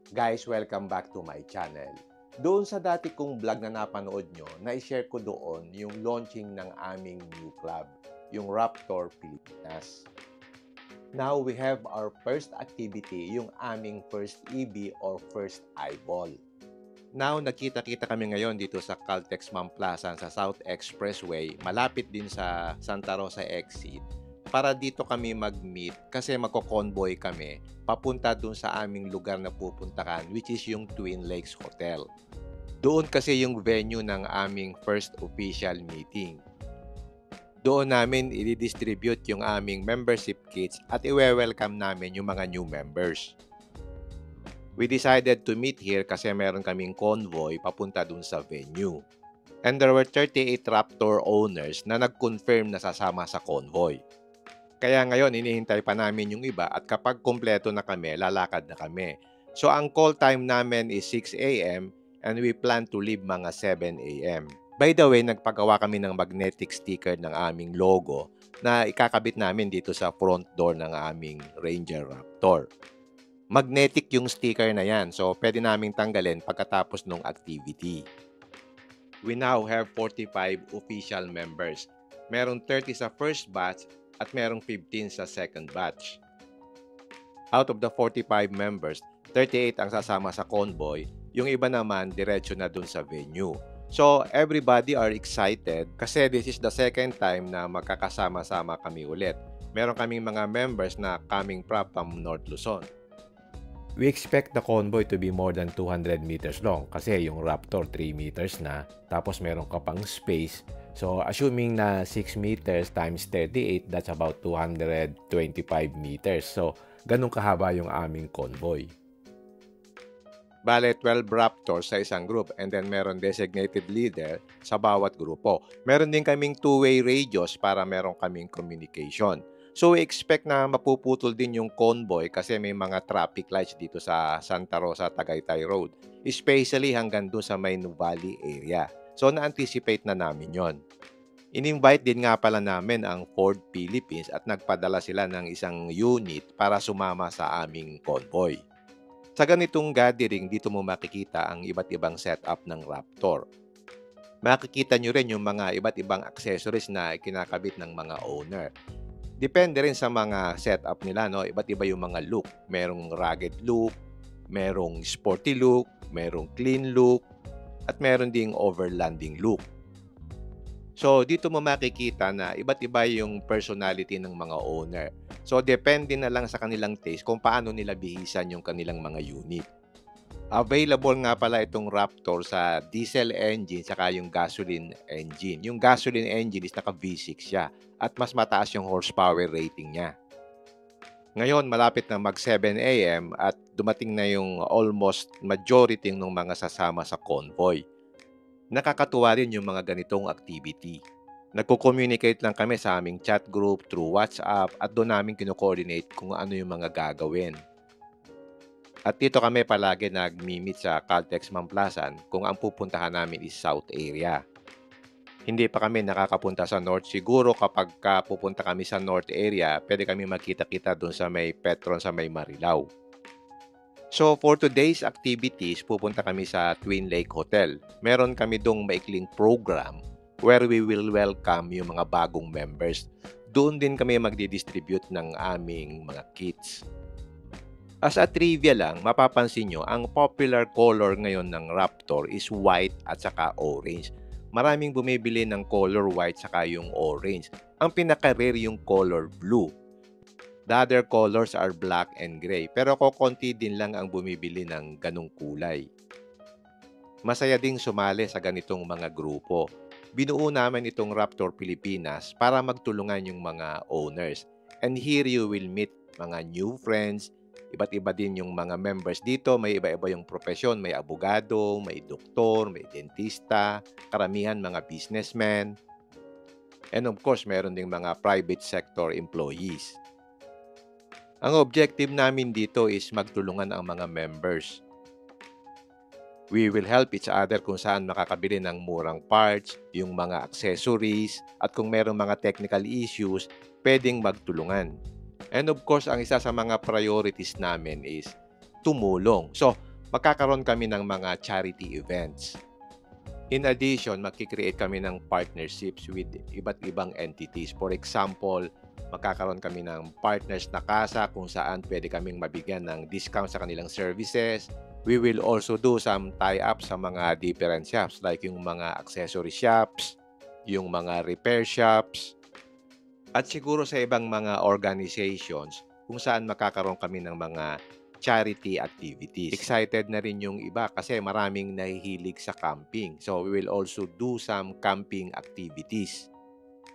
Guys, welcome back to my channel. Doon sa dati kong vlog na napanood nyo, na-share ko doon yung launching ng aming new club, yung Raptor Pilipinas. Now, we have our first activity, yung aming first EB or first eyeball. Now, nagkita-kita kami ngayon dito sa Caltex Mamplasan sa South Expressway, malapit din sa Santa Rosa Exit, para dito kami mag-meet kasi magko-convoy kami papunta dun sa aming lugar na pupuntahan, which is yung Twin Lakes Hotel. Doon kasi yung venue ng aming first official meeting. Doon namin i-distribute yung aming membership kits at i-welcome namin yung mga new members. We decided to meet here kasi meron kaming convoy papunta dun sa venue. And there were 38 Raptor owners na nag-confirm na sasama sa convoy. Kaya ngayon, hinihintay pa namin yung iba at kapag kumpleto na kami, lalakad na kami. So, ang call time namin is 6 a.m. and we plan to leave mga 7 a.m. By the way, nagpagawa kami ng magnetic sticker ng aming logo na ikakabit namin dito sa front door ng aming Ranger Raptor. Magnetic yung sticker na yan, so pwede naming tanggalin pagkatapos ng activity. We now have 45 official members. Meron 30 sa first batch at merong 15 sa second batch. Out of the 45 members, 38 ang sasama sa convoy, yung iba naman diretso na dun sa venue. So, everybody are excited kasi this is the second time na magkakasama-sama kami ulit. Meron kaming mga members na coming from North Luzon. We expect the convoy to be more than 200 meters long kasi yung Raptor 3 meters na, tapos meron ka pang space. So, assuming na 6 meters times 38, that's about 225 meters. So, ganun kahaba yung aming convoy. Bale, 12 Raptors sa isang group and then meron designated leader sa bawat grupo. Meron din kaming two-way radios para meron kaming communication. So, we expect na mapuputol din yung convoy kasi may mga traffic lights dito sa Santa Rosa, Tagaytay Road. Especially hanggang doon sa may Nuvali area. So, na-anticipate na namin yon. In-invite din nga pala namin ang Ford Philippines at nagpadala sila ng isang unit para sumama sa aming convoy. Sa ganitong gathering, dito mo makikita ang iba't ibang setup ng Raptor. Makikita nyo rin yung mga iba't ibang accessories na kinakabit ng mga owner. Depende rin sa mga setup nila, no? Iba't iba yung mga look. Merong rugged look, merong sporty look, merong clean look, at meron ding overlanding look. So, dito mo makikita na iba't iba yung personality ng mga owner. So, depende na lang sa kanilang taste kung paano nila bihisan yung kanilang mga unit. Available nga pala itong Raptor sa diesel engine saka yung gasoline engine. Yung gasoline engine is naka V6 siya at mas mataas yung horsepower rating niya. Ngayon, malapit na mag 7 a.m. at dumating na yung almost majority ng mga sasama sa convoy. Nakakatuwa rin yung mga ganitong activity. Nagko-communicate lang kami sa aming chat group through WhatsApp at doon namin kino-coordinate kung ano yung mga gagawin. At dito kami palagi nag-meet sa Caltex Mamplasan kung ang pupuntahan namin is South area. Hindi pa kami nakakapunta sa North. Siguro kapag pupunta kami sa North area, pwede kami magkita-kita doon sa may Petron sa may Marilao. So for today's activities, pupunta kami sa Twin Lake Hotel. Meron kami dong maikling program where we will welcome yung mga bagong members. Doon din kami magdi-distribute ng aming mga kits. As a trivia lang, mapapansin nyo, ang popular color ngayon ng Raptor is white at saka orange. Maraming bumibili ng color white saka yung orange. Ang pinaka-rare yung color blue. The other colors are black and gray. Pero kokonti din lang ang bumibili ng ganong kulay. Masaya ding sumali sa ganitong mga grupo. Binuo namin itong Raptor Pilipinas para magtulungan yung mga owners. And here you will meet mga new friends. Iba't iba din yung mga members dito. May iba-iba yung profesyon. May abogado, may doktor, may dentista, karamihan mga businessmen. And of course, meron ding mga private sector employees. Ang objective namin dito is magtulungan ang mga members. We will help each other kung saan makakabili ng murang parts, yung mga accessories, at kung merong mga technical issues, pwedeng magtulungan. And of course, ang isa sa mga priorities namin is tumulong. So, magkakaroon kami ng mga charity events. In addition, magki-create kami ng partnerships with iba't ibang entities. For example, magkakaroon kami ng partners na kasa kung saan pwede kaming mabigyan ng discount sa kanilang services. We will also do some tie-up sa mga different shops like yung mga accessory shops, yung mga repair shops, at siguro sa ibang mga organizations kung saan makakaroon kami ng mga charity activities. Excited na rin yung iba kasi maraming nahihilig sa camping. So, we will also do some camping activities.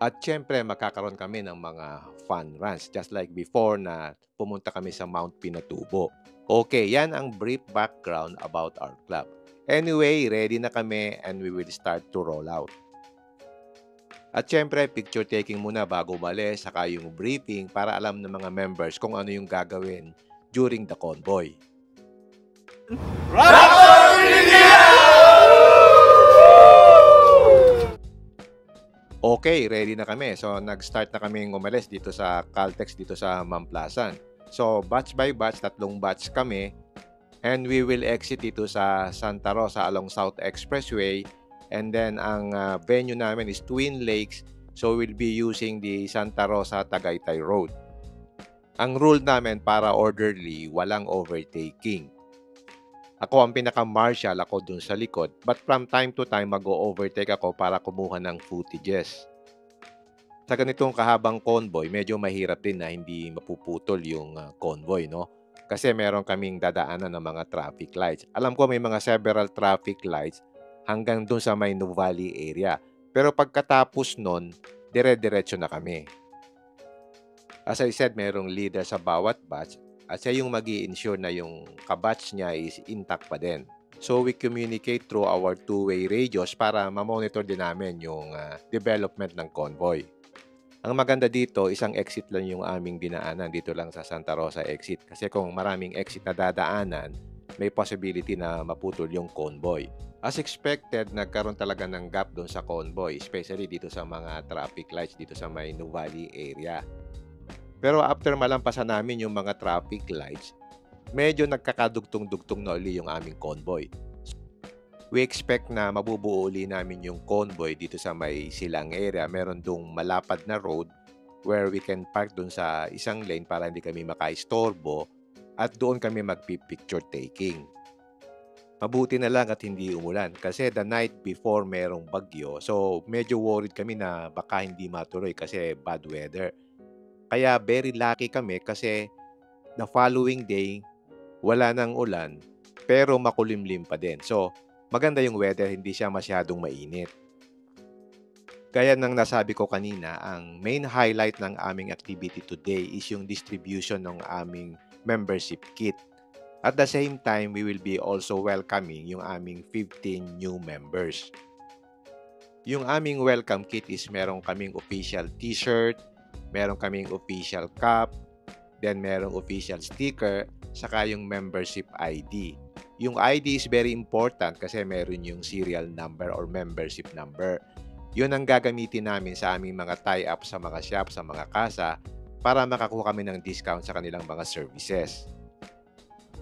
At syempre, magkakaroon kami ng mga fun runs just like before na pumunta kami sa Mount Pinatubo. Okay, yan ang brief background about our club. Anyway, ready na kami and we will start to roll out. At syempre, picture taking muna bago umalis, saka yung briefing para alam ng mga members kung ano yung gagawin during the convoy. Okay, ready na kami. So, nag-start na kami umalis dito sa Caltex, dito sa Mamplasan. So, batch by batch, 3 batch kami. And we will exit dito sa Santa Rosa along South Expressway. And then, ang venue namin is Twin Lakes. So, we'll be using the Santa Rosa Tagaytay Road. Ang rule namin para orderly, walang overtaking. Ako ang pinaka-marshal, ako dun sa likod. But from time to time, mag-o-overtake ako para kumuha ng footages. Sa ganitong kahabang convoy, medyo mahirap din na hindi mapuputol yung convoy, no? Kasi meron kaming dadaanan ng mga traffic lights. Alam ko may mga several traffic lights hanggang dun sa may Nuvali area. Pero pagkatapos nun, dire-diretso na kami. As I said, merong leader sa bawat batch at siya yung mag-i-ensure na yung kabatch niya is intact pa din. So, we communicate through our two-way radios para ma-monitor din namin yung development ng convoy. Ang maganda dito, isang exit lang yung aming dinaanan dito lang sa Santa Rosa exit. Kasi kung maraming exit na dadaanan, may possibility na maputol yung convoy. As expected, nagkaroon talaga ng gap doon sa convoy, especially dito sa mga traffic lights dito sa may Nuvali area. Pero after malampasan namin yung mga traffic lights, medyo nagkakadugtong-dugtong na uli yung aming convoy. We expect na mabubuo uli namin yung convoy dito sa may Silang area. Meron dong malapad na road where we can park dun sa isang lane para hindi kami makaistorbo at doon kami magpipicture taking. Mabuti na lang at hindi umulan kasi the night before merong bagyo. So medyo worried kami na baka hindi matuloy kasi bad weather. Kaya very lucky kami kasi the following day, wala nang ulan, pero makulimlim pa din. So, maganda yung weather, hindi siya masyadong mainit. Gaya ng nasabi ko kanina, ang main highlight ng aming activity today is yung distribution ng aming membership kit. At the same time, we will be also welcoming yung aming 15 new members. Yung aming welcome kit is meron kaming official t-shirt, meron kaming official cup, then merong official sticker, saka yung membership ID. Yung ID is very important kasi meron yung serial number or membership number. Yun ang gagamitin namin sa aming mga tie-up sa mga shop, sa mga kasa, para makakuha kami ng discount sa kanilang mga services.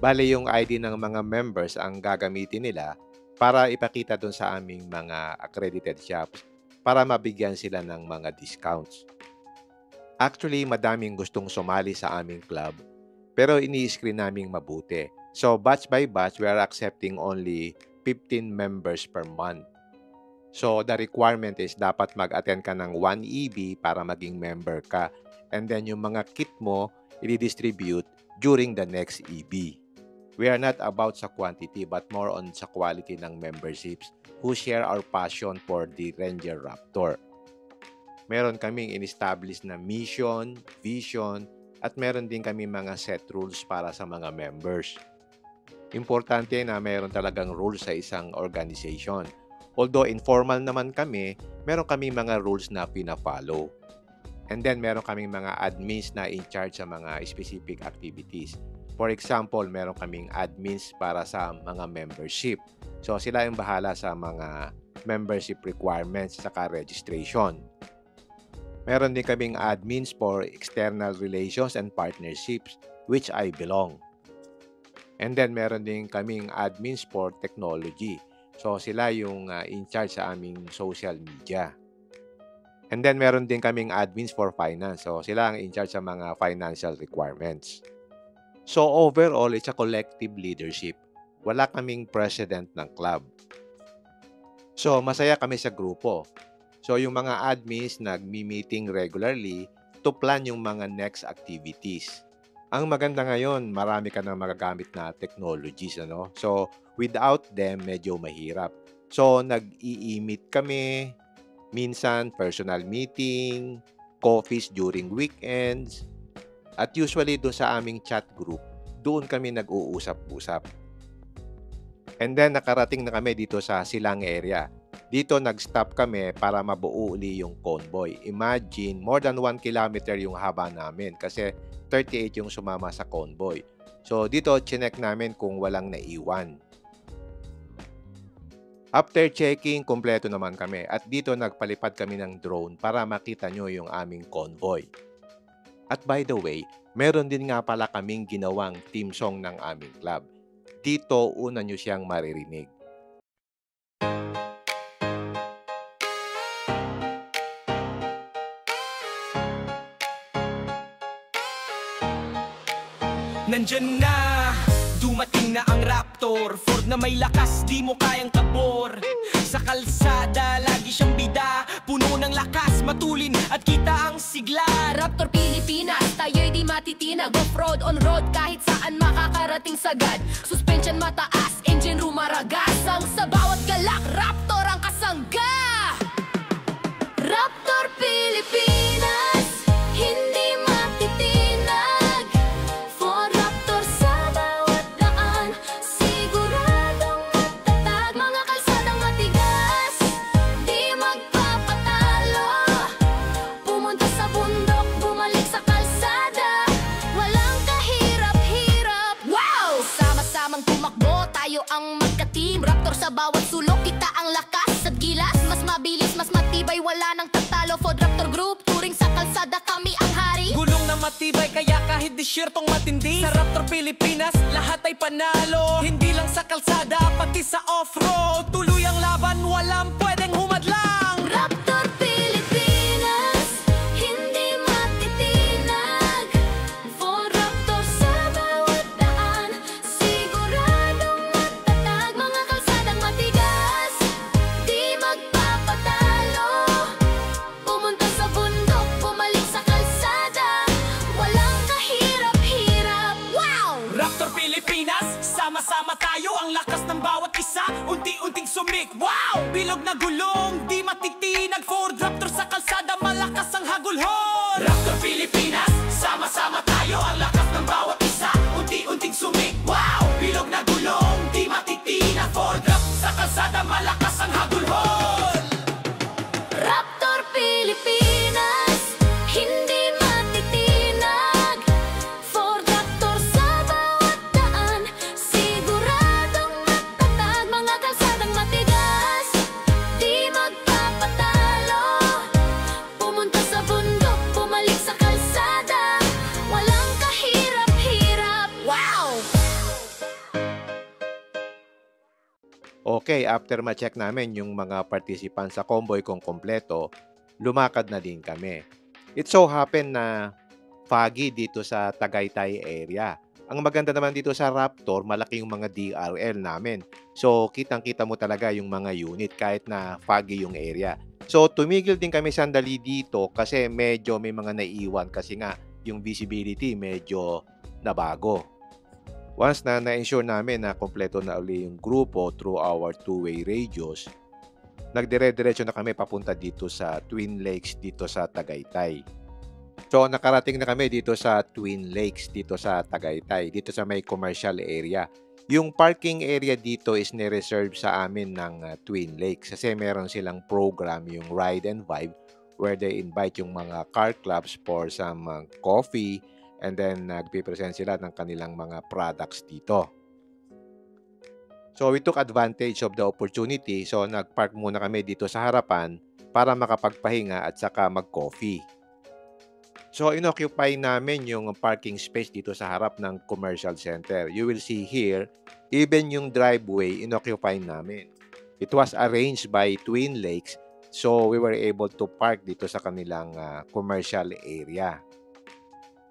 Bale, yung ID ng mga members ang gagamitin nila para ipakita dun sa aming mga accredited shops para mabigyan sila ng mga discounts. Actually, madaming gustong sumali sa aming club, pero ini-screen naming mabuti. So, batch by batch, we are accepting only 15 members per month. So, the requirement is dapat mag-attend ka ng 1 EB para maging member ka. And then, yung mga kit mo, i-distribute during the next EB. We are not about sa quantity, but more on sa quality ng memberships who share our passion for the Ranger Raptor. Meron kaming in-establish na mission, vision, at meron din kami mga set rules para sa mga members. Importante na meron talagang rules sa isang organization. Although informal naman kami, meron kaming mga rules na pina-follow. And then meron kaming mga admins na in charge sa mga specific activities. For example, meron kaming admins para sa mga membership. So sila yung bahala sa mga membership requirements saka registration. Meron din kaming admins for external relations and partnerships, which I belong. And then meron din kaming admins for technology. So sila yung in charge sa aming social media. And then meron din kaming admins for finance. So sila ang in charge sa mga financial requirements. So overall, it's a collective leadership. Wala kaming president ng club. So masaya kami sa grupo. So yung mga admins nagmi-meeting regularly to plan yung mga next activities. Ang maganda ngayon, marami ka nang magagamit na technologies, ano? So, without them, medyo mahirap. So, nag-i-meet kami, minsan personal meeting, coffees during weekends, at usually doon sa aming chat group, doon kami nag-uusap-usap. And then, nakarating na kami dito sa Silang area. Dito, nag-stop kami para mabuo uli yung convoy. Imagine, more than 1 kilometer yung haba namin kasi 38 yung sumama sa convoy. So, dito, chinek namin kung walang naiwan. After checking, kompleto naman kami. At dito, nagpalipad kami ng drone para makita nyo yung aming convoy. At by the way, meron din nga pala kaming ginawang team song ng aming club. Dito, una nyo siyang maririnig. Nandyan na, dumating na ang Raptor, Ford na may lakas, di mo kayang tabor. Sa kalsada, lagi siyang bida, puno ng lakas, matulin at kita ang sigla. Raptor Pilipinas, tayo'y di matitinag. Off-road, on-road, kahit saan makakarating sagad. Suspension mataas, engine rumaragas. Ang sa bawat galak, Raptor ang kasangga. Raptor Pilipinas, hindi matitinag. Ford Raptor sa bawat daan, siguradong matatag. Mga kalsadang matigas, di magpapatalo. Pumunta sa bundok, bumalik sa kalsada, walang kahirap-hirap. Wow! Sama-samang tumakbo, tayo ang magka-team. Raptor sa bawat sulok, kita ang lakas at gilas. Mas mabilis, mas matibay, wala nang tatalo. Ford Raptor Group, touring sa kalsada, kami ang hari. Gulong na matibay, kaya kahit disyertong matindi, sa Raptor Pilipinas, lahat ay panalo. Hindi lang sa kalsada, pati sa off-road, tuloy ang laban, walang pwedeng humadlang. Raptor Pilipinas, hindi matitinag. Ford Raptor sa bawat daan, siguradong matatag. Mga kalsadang matigas, di magpapatalo. Pumunta sa bundok, bumalik sa kalsada, walang kahirap-hirap. Wow! Raptor Pilipinas, sama-sama tayo, ang lakas ng bawat isa, unti-unting sumik. Wow! Bilog na gulong, di matitinag. Ford Raptor sa kalsada, malakas ang hagulhol. Raptor Pilipinas, sama-sama tayo, ang lakas ng bawat isa, unti-unting sumik. Wow! Bilog na gulong, di matitinag. Ford Raptor sa kalsada, malakas ang hagulhol. Raptor Pilipinas, hindi matitinag. Ford Raptor sa bawat daan, siguradong matatag. Mga kalsadang matigas, di magpapatalo. Pumunta sa bundok, bumalik sa kalsada, walang kahirap-hirap. Wow! Okay, after ma-check namin yung mga participants sa convoy kung kompleto, lumakad na din kami. It so happen na foggy dito sa Tagaytay area. Ang maganda naman dito sa Raptor, malaki yung mga DRL namin. So, kitang-kita mo talaga yung mga unit kahit na foggy yung area. So, tumigil din kami sandali dito kasi medyo may mga naiiwan kasi nga yung visibility medyo nabago. Once na na-ensure namin na kompleto na uli yung grupo through our two-way radios, nagdire-diretso na kami papunta dito sa Twin Lakes dito sa Tagaytay. So, nakarating na kami dito sa Twin Lakes dito sa Tagaytay, dito sa may commercial area. Yung parking area dito is nireserve sa amin ng Twin Lakes kasi meron silang program, yung Ride and Vibe, where they invite yung mga car clubs for some coffee, and then nagpipresent sila ng kanilang mga products dito. So we took advantage of the opportunity. So nagpark muna kami dito sa harapan para makapagpahinga at saka mag-coffee. So, inoccupy namin yung parking space dito sa harap ng commercial center. You will see here, even yung driveway, inoccupy namin. It was arranged by Twin Lakes, so we were able to park dito sa kanilang commercial area.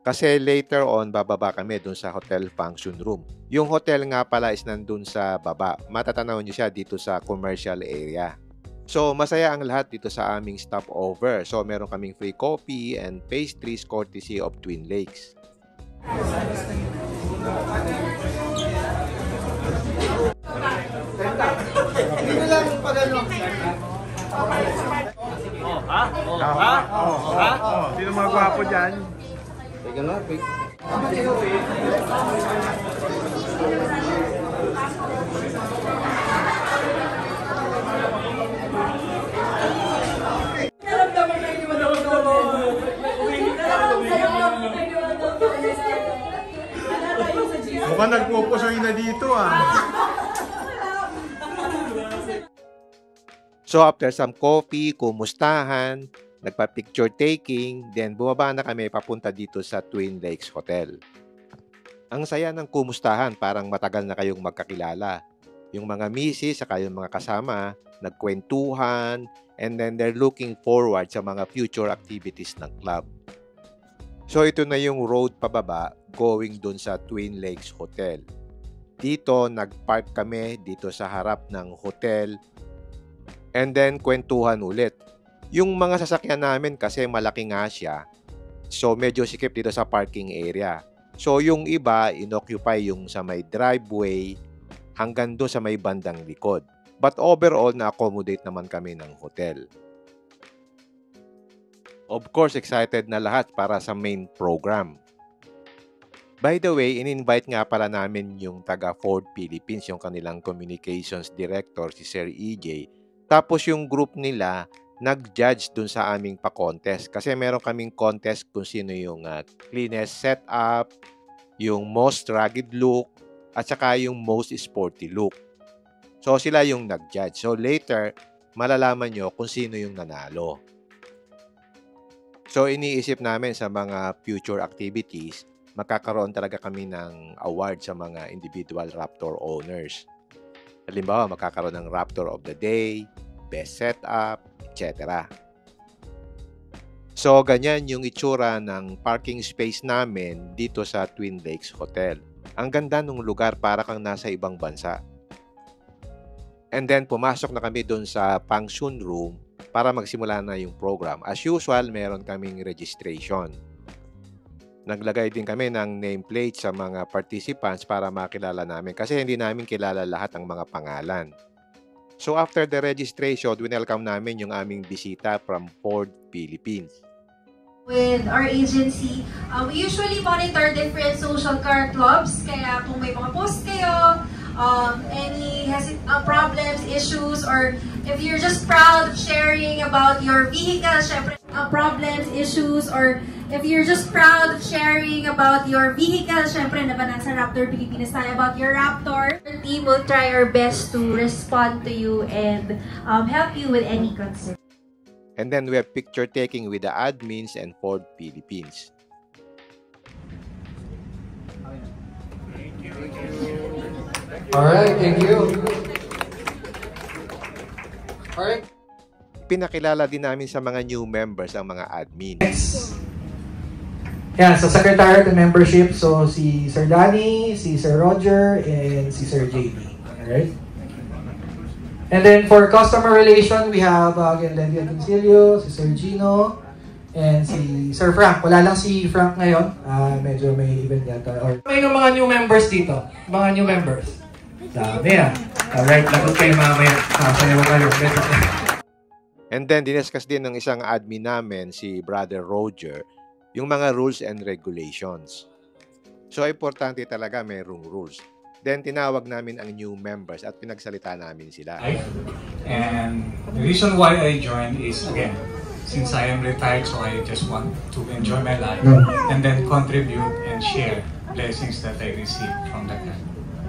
Kasi later on, bababa kami dun sa hotel function room. Yung hotel nga pala is nandun sa baba. Matatanaw nyo siya dito sa commercial area. So, masaya ang lahat dito sa aming stopover. So, meron kaming free coffee and pastries courtesy of Twin Lakes. Sino mga gwapo dyan? Teka nga, Mukhang nagpupusoy na dito So, after some coffee, kumustahan, nagpa-picture taking, then bumaba na kami papunta dito sa Twin Lakes Hotel. Ang saya ng kumustahan, parang matagal na kayong magkakilala. Yung mga misis, saka yung mga kasama, nagkwentuhan, and then they're looking forward sa mga future activities ng club. So, ito na yung road pababa going dun sa Twin Lakes Hotel. Dito, nagpark kami dito sa harap ng hotel, and then kwentuhan ulit. Yung mga sasakyan namin kasi malaki nga siya, so medyo sikip dito sa parking area. So yung iba, inoccupy yung sa may driveway hanggang doon sa may bandang likod. But overall, na-accommodate naman kami ng hotel. Of course, excited na lahat para sa main program. By the way, in-invite nga pala namin yung taga Ford Philippines, yung kanilang communications director, si Sir EJ. Tapos yung group nila, nag-judge dun sa aming pa-contest. Kasi meron kaming contest kung sino yung cleanest setup, yung most rugged look, at saka yung most sporty look. So sila yung nag-judge. So later, malalaman nyo kung sino yung nanalo. So iniisip namin sa mga future activities, magkakaroon talaga kami ng award sa mga individual Raptor owners. Halimbawa, magkakaroon ng Raptor of the Day, Best Setup, etc. So, ganyan yung itsura ng parking space namin dito sa Twin Lakes Hotel. Ang ganda ng lugar, para kang nasa ibang bansa. And then, pumasok na kami dun sa function room para magsimula na yung program. As usual, meron kaming registration. Naglagay din kami ng nameplate sa mga participants para makilala namin kasi hindi namin kilala lahat ang mga pangalan. So after the registration, winelcome namin yung aming bisita from Ford Philippines. With our agency, we usually monitor different social car clubs. Kaya kung may mga post kayo, any problems, issues, or if you're just proud of sharing about your vehicle, syempre, problems, issues, or if you're just proud of sharing about your vehicle, syempre naman nasa Raptor Pilipinas tayo about your Raptor. Our team will try our best to respond to you and help you with any concern. And then we have picture taking with the admins and Ford Philippines. Alright, thank you. Alright. Pinakilala din namin sa mga new members ang mga admin. Yan, sa Secretariat and Membership, so si Sir Danny, si Sir Roger, and si Sir JB. Alright? And then for customer relation, we have again Levy Agoncillo, si Sir Gino, and si Sir Frank. Wala lang si Frank ngayon. Medyo may event yata. Or may mga new members dito. Mga new members. Dami Alright, lagot kayo mamaya. Sasayaw kayo. And then, diniscuss din ng isang admin namin, si Brother Roger, yung mga rules and regulations. So, importante talaga mayroong rules. Then, tinawag namin ang new members at pinagsalita namin sila. And the reason why I joined is, again, since I am retired, so I just want to enjoy my life and then contribute and share blessings that I receive from the God.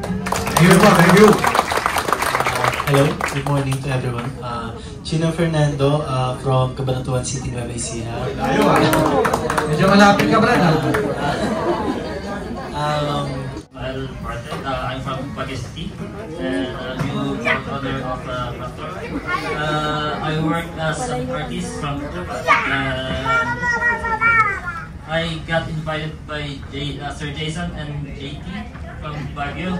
Thank you. Hello, good morning to everyone. Chino Fernando from Cabanatuan City, Nueva Ecija. Medyo malapit ka, Brad. I'm from Pakistan and new owner of Raptor. I work as an artist from I got invited by Sir Jason and JT from Baguio.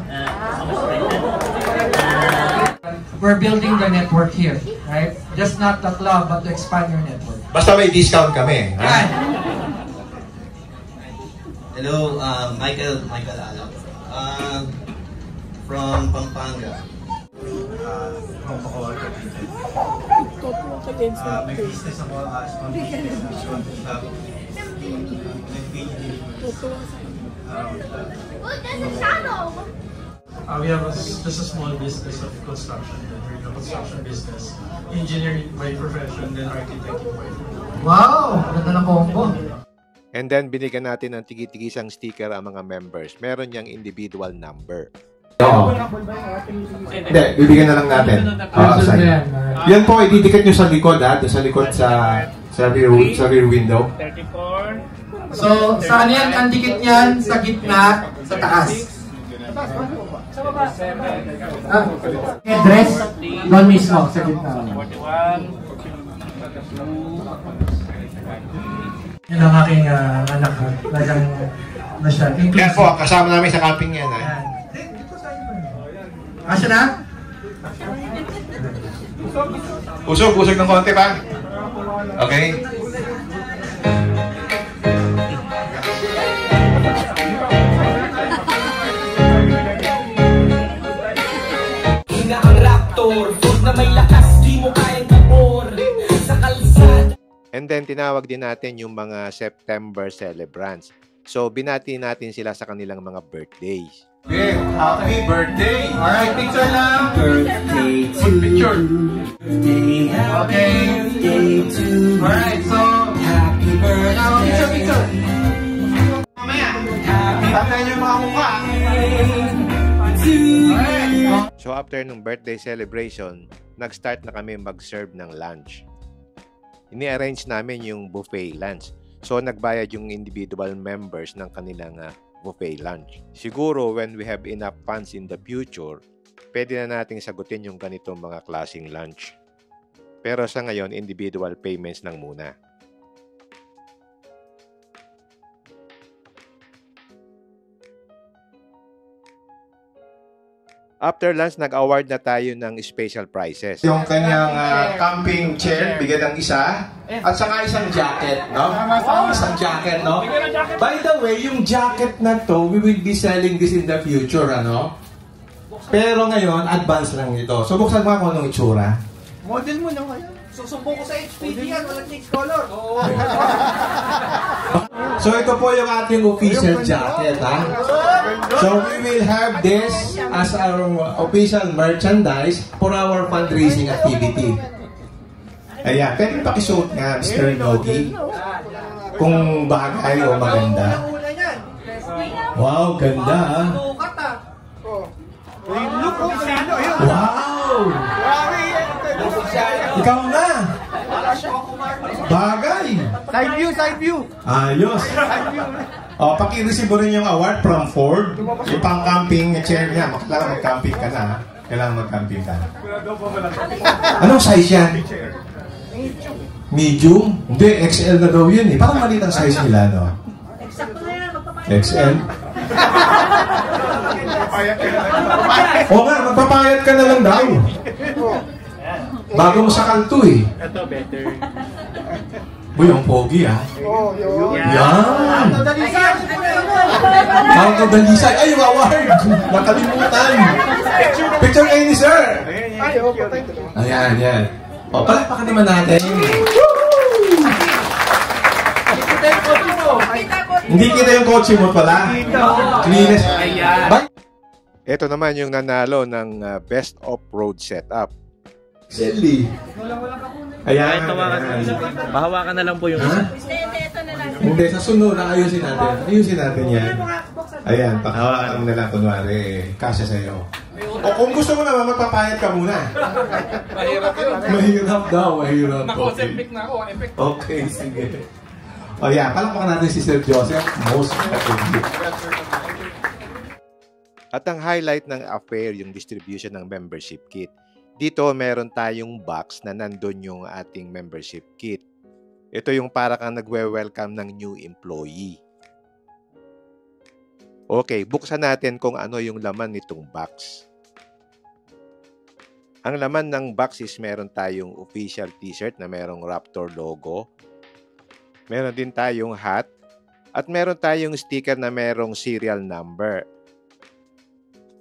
We're building the network here, right? Just not the club, but to expand your network. Basta may discount kami. Yan! Hello, Michael Alap. From Pampanga. May business ako as we have just a small business of construction. We're in the construction business. Engineering by profession, then architecting by profession. Wow! Ganda ng combo. And then, binigyan natin ng tigi-tigisang sticker ang mga members. Meron niyang individual number. Oo. Hindi, bibigyan na lang natin. Yan po, ididikit nyo sa likod, ha? Sa likod sa rear window. 34. So, saan yan? Ang dikit niyan? Sa gitna, sa taas. Sa baba. Address, doon mismo, sa gitna. 41. Yan ang aking anak. Lagang na siya. Yan po, kasama namin sa camping yan. Asya na? Usog ng konti pa. Okay. Hina ang Raptor, food na may lakas, di mo kayang kabor sa kalsada. And then, tinawag din natin yung mga September celebrants. So, binati natin sila sa kanilang mga birthdays. Okay, happy birthday! Alright, picture lang. Birthday to Picture. Okay. Alright, so happy birthday. Picture. Mamaya, tatay niyo yung mga mukha. So, after nung birthday celebration, nag-start na kami mag-serve ng lunch. Ini-arrange namin yung buffet lunch. So, nagbayad yung individual members ng kanilang buffet lunch. Siguro, when we have enough funds in the future, pwede na nating sagutin yung ganitong mga klaseng lunch. Pero sa ngayon, individual payments lang muna. After lunch, nag-award na tayo ng special prizes. Yung kanyang camping chair, bigyan ng isa. At saka isang jacket, no? Isang jacket, no? By the way, yung jacket na to, we will be selling this in the future, ano? Pero ngayon, advance lang ito. So, buksan mo kung anong itsura. Model mo na ngayon. Susumbo ko sa HPD yan, walang next color. So, ito po yung ating official jacket, ha? So, we will have this as our official merchandise for our fundraising activity. Ayan, pwede pakisuot nga, Mr. Nogi, kung bagay o maganda. Wow, ganda, ha? Wow! Ikaw na! Bagay! Side view! Ayos! O, paki-receive rin yung award from Ford. Yung pang-camping chair niya. Kailangan mag-camping ka na. Kailangan mag-camping ka na. Anong size yan? Medium? Hindi, XL na daw yun eh. Parang maliit ang size nila, no? XL? O nga, magpapayat ka na lang daw. Bago mo sa kanto eh. Ito better. Uy, ang pogi ah. Oh, yun. Yan! Marco Dalisay. Ay, yung award! Nakalimutan. Picture kayo ni sir. Ayan, yan. O, palakpakan naman natin. Hindi kita yung kotse mo pala. Cleanest. Ito naman yung nanalo ng Best Off-Road Setup. Selly. Ayan. Mahawakan na lang po yung isa. Hindi, sa sunod na ayusin natin. Ayusin natin yan. Ayan, pakahawakan mo na lang kunwari. Kasya sa'yo. O kung gusto mo naman, magpapayat ka muna. Mahirap yun. Mahirap daw, mahirap. Naka-Ozempic na ako, effect. Okay, sige. O yan, palakpakan natin si Sir Joseph. Most effective. At ang highlight ng affair, yung distribution ng membership kit. Dito, meron tayong box na nandun yung ating membership kit. Ito yung para kang nagwe-welcome ng new employee. Okay, buksan natin kung ano yung laman nitong box. Ang laman ng box is meron tayong official t-shirt na merong Raptor logo. Meron din tayong hat. At meron tayong sticker na merong serial number.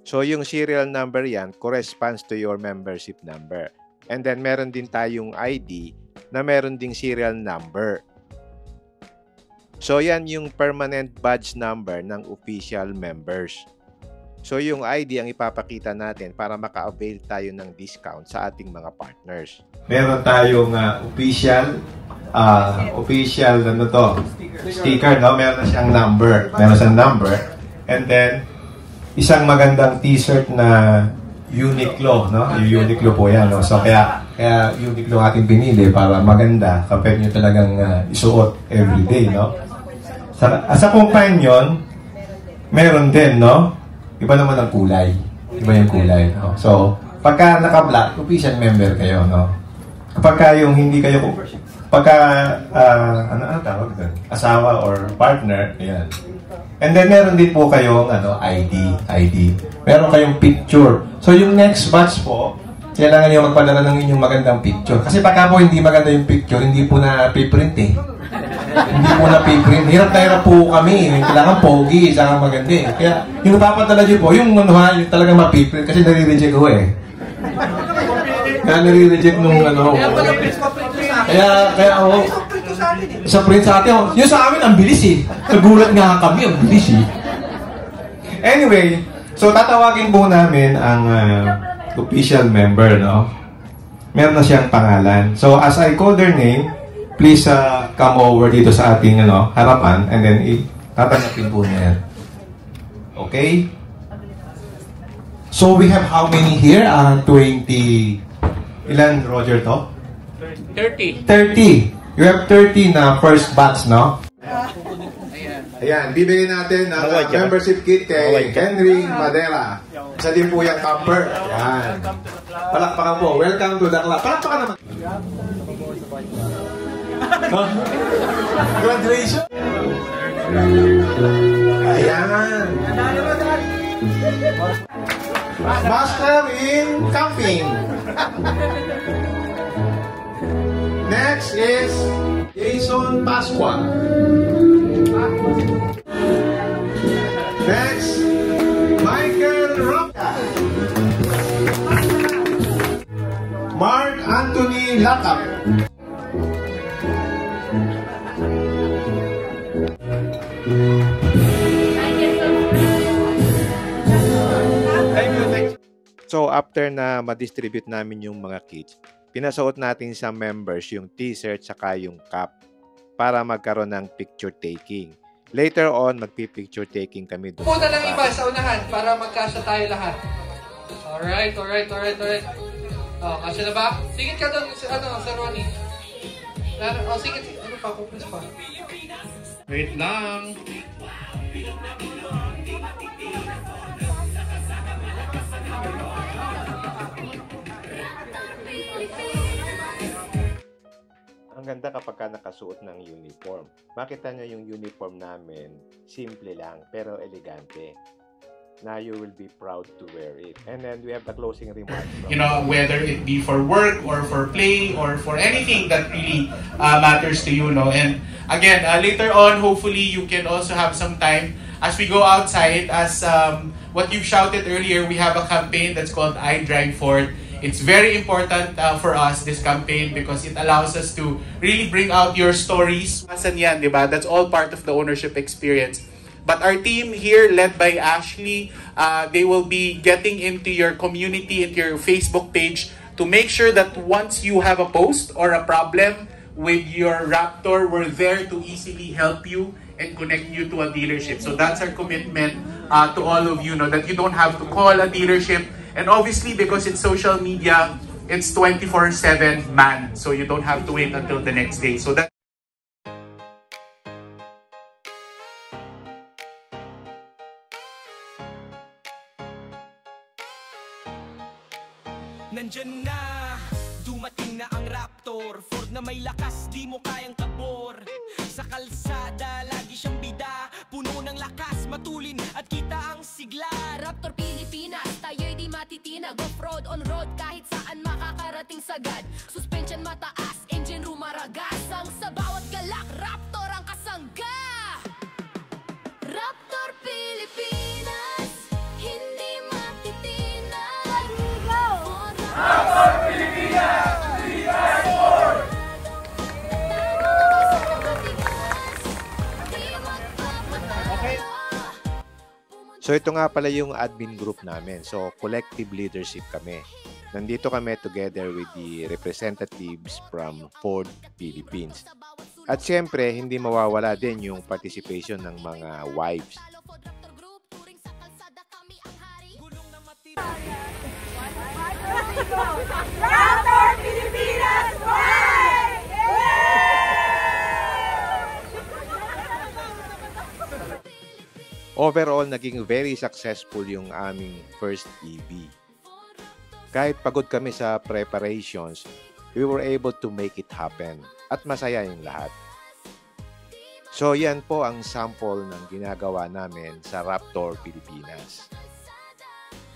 So, yung serial number yan corresponds to your membership number. And then, meron din tayong ID na meron ding serial number. So, yan yung permanent badge number ng official members. So, yung ID ang ipapakita natin para maka-avail tayo ng discount sa ating mga partners. Meron tayong official ano to? Sticker, no? Meron na siyang number. Meron siyang number. And then, isang magandang t-shirt na Uniqlo, no? Yung Uniqlo po yan, no? So, kaya Uniqlo ating pinili para maganda kapag nyo talagang isuot everyday, no? Sa companion, meron din, no? Iba naman ang kulay. Iba yung kulay, no? So, pagka naka-black, official member kayo, no? Kapag yung hindi kayo, pagka, ano tawag doon? Asawa or partner, ayan. And then, meron din po kayong, ID. Meron kayong picture. So, yung next batch po, kailangan nyo magpadala ng inyong magandang picture. Kasi pagka po hindi maganda yung picture, hindi po na piprint eh. Hindi po na piprint. Hirap na hirap po kami. Kailangan pogi, saka maganda eh. Kaya, yung papadala nyo po, yung yung talagang mapiprint. Kasi nare-reject ko eh. Kaya nare-reject nung Kaya sa print sa atin, yung sa amin, ang bilis eh. Nagulat nga kami, ang bilis eh. Anyway, so tatawagin po namin ang official member, no? Meron na siyang pangalan. So, as I call their name, please come over dito sa ating harapan and then tatanggapin po niya yan. Okay? So, we have how many here? 20... Ilan, Roger, to? 30. 30. You have 30 na first batch, no? Ayan, bibigyan natin ng membership kit kay Henry Madera. Isa din po yung camper. Ayan. Palakpakan po. Welcome to the club. Palakpakan naman. Graduation. Ayan. Master in camping. Next is Jason Pasqua. Next, Michael Roca. Mark Anthony Lakap. So, after na ma-distribute namin yung mga kits, pinasuot natin sa members yung t-shirt saka yung cap para magkaroon ng picture taking. Later on, magpi-picture taking kami doon. Pupunta lang iba sa unahan para magkasya tayo lahat. Alright. Oh, kasya na ba? Singit ka doon, Sir Ronnie. Oh, singit. Ano pa? Kupres pa. Wait lang. Ang ganda kapag ka nakasuot ng uniform. Makita nyo yung uniform namin, simple lang, pero elegante. Now you will be proud to wear it. And then we have the closing remarks. Whether it be for work or for play or for anything that really matters to you, And again, later on, hopefully you can also have some time as we go outside. As what you shouted earlier, we have a campaign that's called I Drive Ford. It's very important for us, this campaign, because it allows us to really bring out your stories. Yan, diba? That's all part of the ownership experience. But our team here, led by Ashley, they will be getting into your community, into your Facebook page, to make sure that once you have a post or a problem with your Raptor, we're there to easily help you and connect you to a dealership. So that's our commitment to all of you, that you don't have to call a dealership And obviously, because it's social media, it's 24/7 man. So you don't have to wait until the next day. So that Nandyan na, dumating na ang Raptor. Ford na may lakas, di mo kayang kabor. Sa kalsada, lagi siyang bida. Puno ng lakas, matulin at kita ang sigla. Raptor Pilipinas, tayo'y di matitinag. Off-road, on-road, kahit saan makakarating sagad. Suspension mataas, engine room maragas. Ang sa bawat galak, Raptor ang kasangga. Raptor Pilipinas, hindi matitinag. Raptor Pilipinas, Pilipinas Ford! So ito nga pala yung admin group namin. So collective leadership kami. Nandito kami together with the representatives from Ford Philippines. At siyempre, hindi mawawala din yung participation ng mga wives. Raptor Pilipinas Ford! Overall, naging very successful yung aming first EV. Kahit pagod kami sa preparations, we were able to make it happen at masaya yung lahat. So yan po ang sample ng ginagawa namin sa Raptor Pilipinas.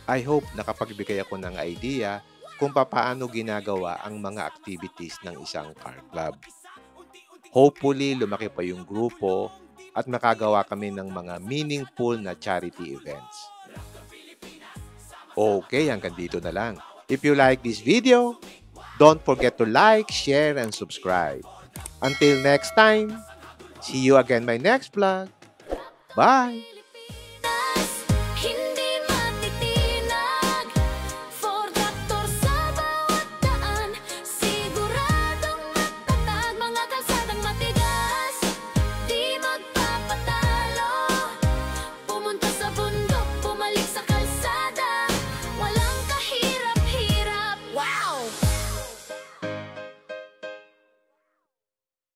I hope nakapagbigay ako ng idea kung paano ginagawa ang mga activities ng isang car club. Hopefully, lumaki pa yung grupo at makagawa kami ng mga meaningful na charity events. Okay, hanggang dito na lang. If you like this video, don't forget to like, share, and subscribe. Until next time, see you again my next vlog. Bye!